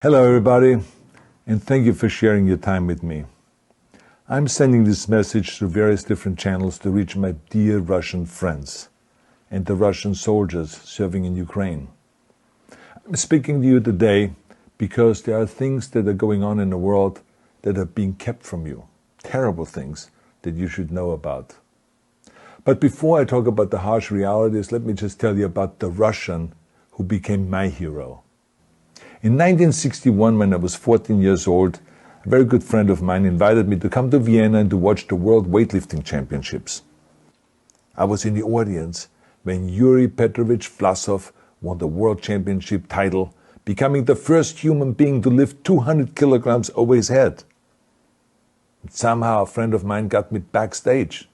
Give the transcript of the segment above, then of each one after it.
Hello everybody, and thank you for sharing your time with me. I'm sending this message through various different channels to reach my dear Russian friends and the Russian soldiers serving in Ukraine. I'm speaking to you today because there are things that are going on in the world that are being kept from you, terrible things that you should know about. But before I talk about the harsh realities, let me just tell you about the Russian who became my hero. In 1961, when I was 14 years old, a very good friend of mine invited me to come to Vienna and to watch the World Weightlifting Championships. I was in the audience when Yuri Petrovich Vlasov won the World Championship title, becoming the first human being to lift 200 kilograms over his head. And somehow a friend of mine got me backstage.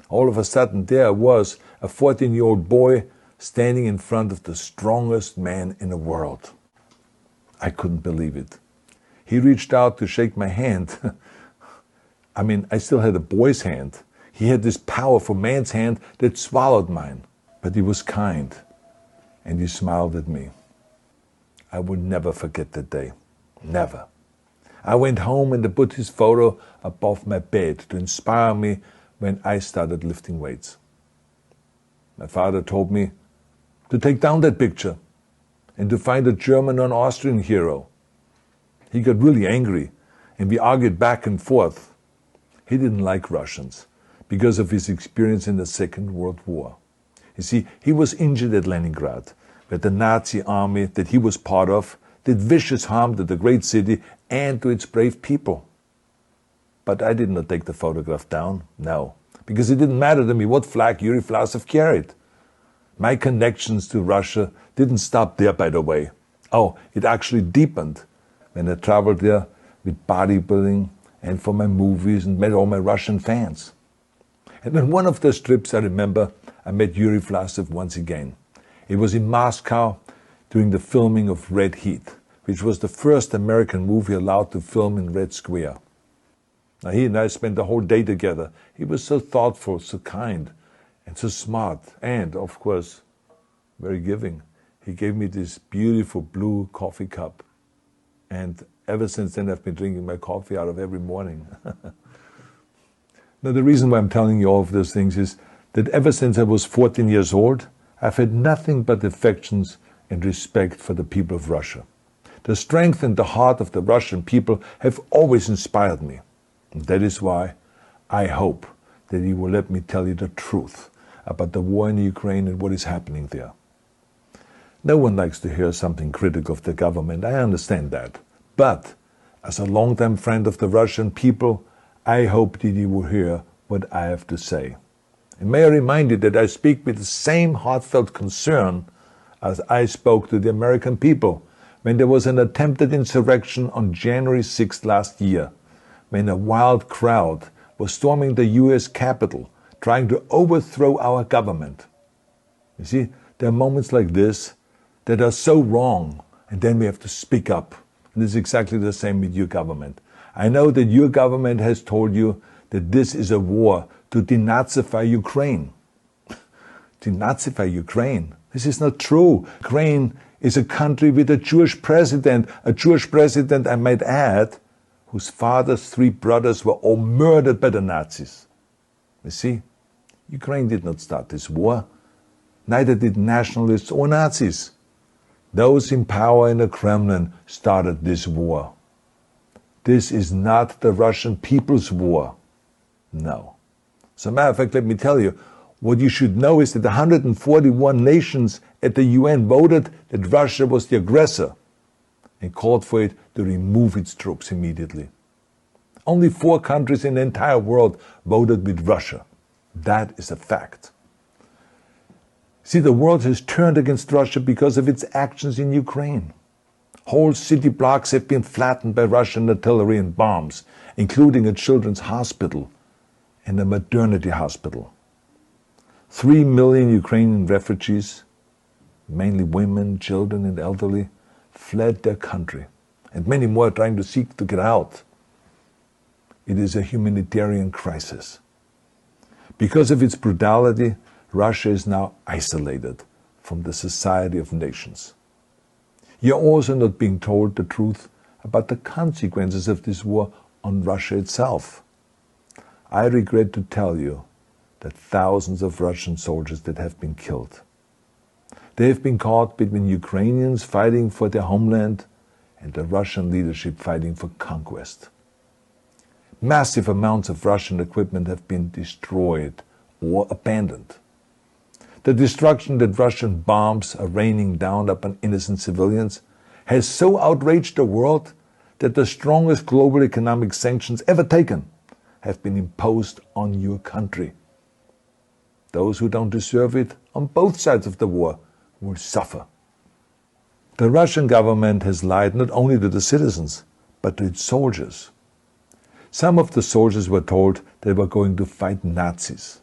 All of a sudden there I was, a 14-year-old boy, standing in front of the strongest man in the world. I couldn't believe it. He reached out to shake my hand. I still had a boy's hand. He had this powerful man's hand that swallowed mine. But he was kind, and he smiled at me. I will never forget that day. Never. I went home and I put his photo above my bed to inspire me when I started lifting weights. My father told me to take down that picture and to find a German or an Austrian hero. He got really angry, and we argued back and forth. He didn't like Russians because of his experience in the Second World War. You see, he was injured at Leningrad, where the Nazi army that he was part of did vicious harm to the great city and to its brave people. But I did not take the photograph down, no, because it didn't matter to me what flag Yuri Vlasov carried. My connections to Russia didn't stop there, by the way. Oh, it actually deepened when I traveled there with bodybuilding and for my movies and met all my Russian fans. And on one of those trips, I remember, I met Yuri Vlasov once again. It was in Moscow during the filming of Red Heat, which was the first American movie allowed to film in Red Square. Now, he and I spent the whole day together. He was so thoughtful, so kind, and so smart, and, of course, very giving. He gave me this beautiful blue coffee cup. And ever since then, I've been drinking my coffee out of every morning. Now, the reason why I'm telling you all of those things is that ever since I was 14 years old, I've had nothing but affections and respect for the people of Russia. The strength and the heart of the Russian people have always inspired me. And that is why I hope that you will let me tell you the truth about the war in Ukraine and what is happening there. No one likes to hear something critical of the government, I understand that. But as a longtime friend of the Russian people, I hope that you will hear what I have to say. And may I remind you that I speak with the same heartfelt concern as I spoke to the American people when there was an attempted insurrection on January 6th last year, when a wild crowd was storming the US Capitol, trying to overthrow our government. You see, there are moments like this that are so wrong, and then we have to speak up. And it's exactly the same with your government. I know that your government has told you that this is a war to denazify Ukraine. Denazify Ukraine? This is not true. Ukraine is a country with a Jewish president, I might add, whose father's 3 brothers were all murdered by the Nazis. You see, Ukraine did not start this war. Neither did nationalists or Nazis. Those in power in the Kremlin started this war. This is not the Russian people's war. No. As a matter of fact, let me tell you, what you should know is that 141 nations at the UN voted that Russia was the aggressor and called for it to remove its troops immediately. Only 4 countries in the entire world voted with Russia. That is a fact. See, the world has turned against Russia because of its actions in Ukraine. Whole city blocks have been flattened by Russian artillery and bombs, including a children's hospital and a maternity hospital. 3 million Ukrainian refugees, mainly women, children and elderly, fled their country, and many more are trying to seek to get out. It is a humanitarian crisis. Because of its brutality, Russia is now isolated from the society of nations. You're also not being told the truth about the consequences of this war on Russia itself. I regret to tell you that thousands of Russian soldiers that have been killed. They have been caught between Ukrainians fighting for their homeland and the Russian leadership fighting for conquest. Massive amounts of Russian equipment have been destroyed or abandoned. The destruction that Russian bombs are raining down upon innocent civilians has so outraged the world that the strongest global economic sanctions ever taken have been imposed on your country. Those who don't deserve it on both sides of the war will suffer. The Russian government has lied not only to the citizens, but to its soldiers. Some of the soldiers were told they were going to fight Nazis.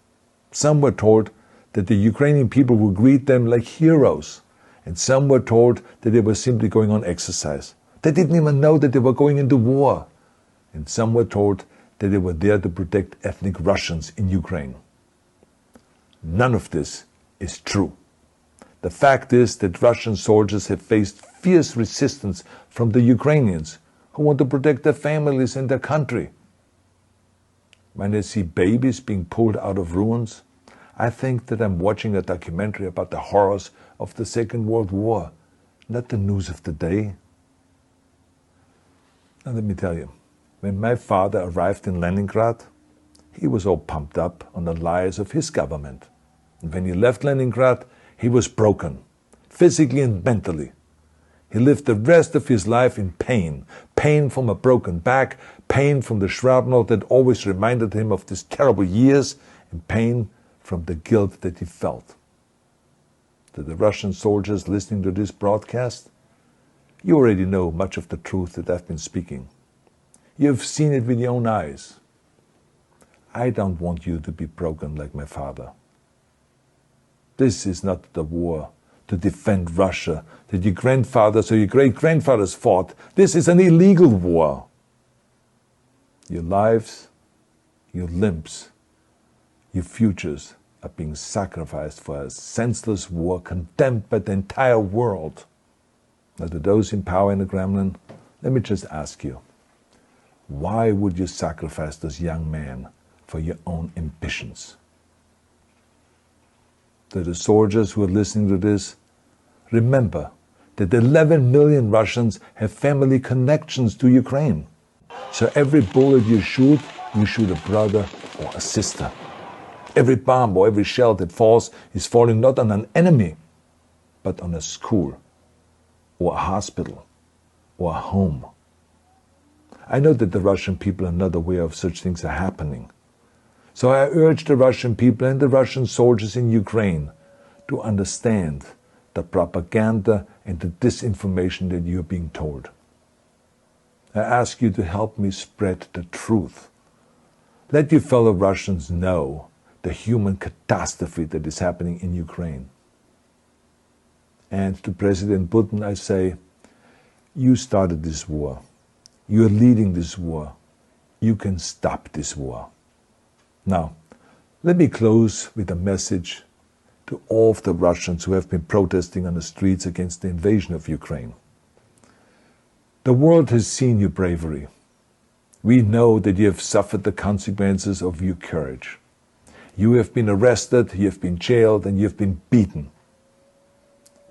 Some were told that the Ukrainian people would greet them like heroes, and some were told that they were simply going on exercise. They didn't even know that they were going into war. And some were told that they were there to protect ethnic Russians in Ukraine. None of this is true. The fact is that Russian soldiers have faced fierce resistance from the Ukrainians who want to protect their families and their country. When I see babies being pulled out of ruins, I think that I'm watching a documentary about the horrors of the Second World War, not the news of the day. Now let me tell you, when my father arrived in Leningrad, he was all pumped up on the lies of his government. And when he left Leningrad, he was broken, physically and mentally. He lived the rest of his life in pain. Pain from a broken back, pain from the shrapnel that always reminded him of these terrible years, and pain from the guilt that he felt. To the Russian soldiers listening to this broadcast, you already know much of the truth that I've been speaking. You've seen it with your own eyes. I don't want you to be broken like my father. This is not the war to defend Russia that your grandfathers or your great-grandfathers fought. This is an illegal war. Your lives, your limbs, your futures are being sacrificed for a senseless war condemned by the entire world. Now, to those in power in the Kremlin, let me just ask you, why would you sacrifice those young men for your own ambitions? To the soldiers who are listening to this, remember that 11 million Russians have family connections to Ukraine. So every bullet you shoot a brother or a sister. Every bomb or every shell that falls is falling not on an enemy, but on a school, or a hospital, or a home. I know that the Russian people are not aware of such things are happening. So I urge the Russian people and the Russian soldiers in Ukraine to understand the propaganda and the disinformation that you are being told. I ask you to help me spread the truth. Let your fellow Russians know the human catastrophe that is happening in Ukraine. And to President Putin I say, you started this war. You are leading this war. You can stop this war. Now, let me close with a message to all of the Russians who have been protesting on the streets against the invasion of Ukraine. The world has seen your bravery. We know that you have suffered the consequences of your courage. You have been arrested, you have been jailed, and you have been beaten.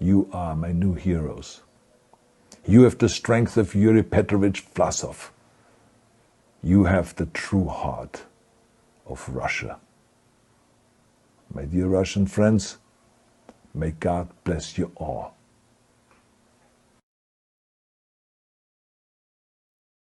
You are my new heroes. You have the strength of Yuri Petrovich Vlasov. You have the true heart of Russia. My dear Russian friends, may God bless you all.